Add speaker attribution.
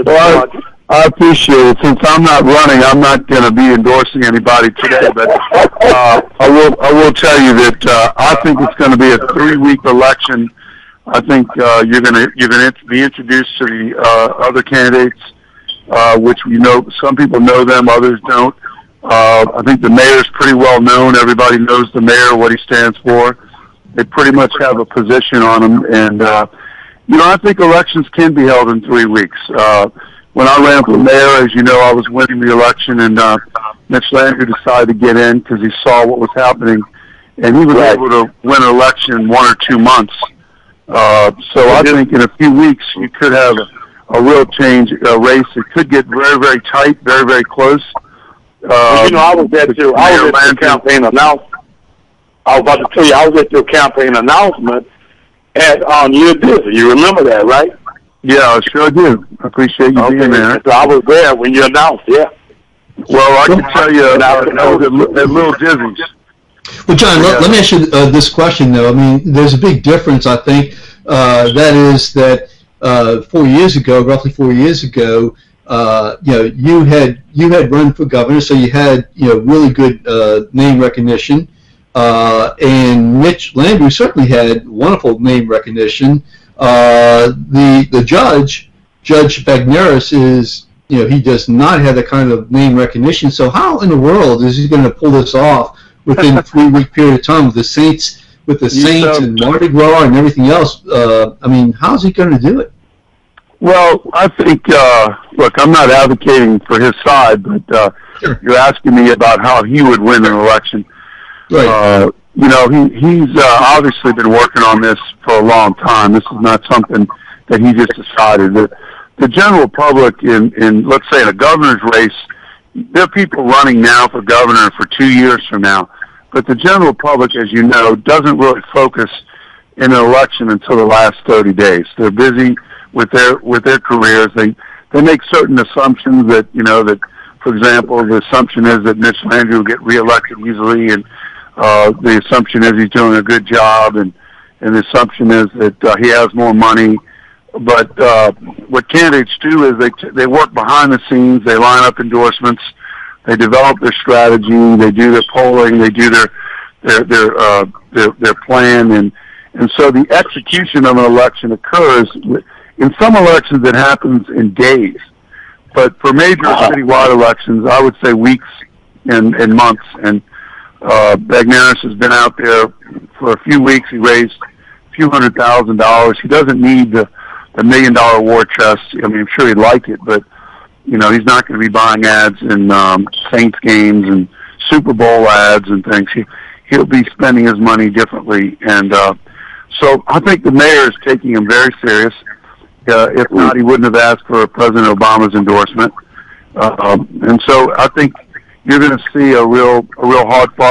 Speaker 1: Well, I appreciate it. Since I'm not running, I'm not going to be endorsing anybody today. But I will tell you that I think it's going to be a 3-week election. I think you're going to be introduced to the other candidates, which we know some people know them, others don't. I think the mayor's pretty well known. Everybody knows the mayor, what he stands for. They pretty much have a position on him, and I think elections can be held in 3 weeks. When I ran for mayor, as you know, I was winning the election, and Mitch Landrieu decided to get in because he saw what was happening, and he was able to win an election in 1 or 2 months. So I think in a few weeks you could have a real change race. It could get very, very tight, very, very close.
Speaker 2: I was at your campaign announcement. I was about to tell you, I was at your campaign announcement on Year Dizzy. You remember that, right?
Speaker 1: Yeah, I sure do. I appreciate you being there.
Speaker 2: So I was there when you announced, yeah.
Speaker 1: Well, I can tell you, I was at Little Dizzy's.
Speaker 3: Well, John, let me ask you this question, though. I mean, there's a big difference, I think. That is that roughly 4 years ago, you had run for governor, so you had really good name recognition, and Mitch Landrieu certainly had wonderful name recognition. The judge, Judge Bagneris, is he does not have that kind of name recognition. So how in the world is he going to pull this off within a 3-week period of time with the Saints and Mardi Gras and everything else? How's he going to do it?
Speaker 1: Well, I think, look, I'm not advocating for his side, but
Speaker 3: Sure.
Speaker 1: You're asking me about how he would win an election.
Speaker 3: Right.
Speaker 1: He's obviously been working on this for a long time. This is not something that he just decided. The general public in let's say in a governor's race, there are people running now for governor for 2 years from now, but the general public, as you know, doesn't really focus in an election until the last 30 days. They're busy with their careers. They make certain assumptions that for example, the assumption is that Mitch Landrieu will get reelected easily, and the assumption is he's doing a good job, and the assumption is that he has more money. But what candidates do is they work behind the scenes. They line up endorsements. They develop their strategy. They do their polling. They do their plan, and so the execution of an election occurs. In some elections, it happens in days. But for major citywide elections, I would say weeks and months. And Bagneris has been out there for a few weeks. He raised a few $100,000. He doesn't need the $1 million war chest. I mean, I'm sure he'd like it, but he's not going to be buying ads in Saints games and Super Bowl ads and things. He'll be spending his money differently. And so I think the mayor is taking him very serious. If not, he wouldn't have asked for President Obama's endorsement. And so I think you're going to see a real hard-fought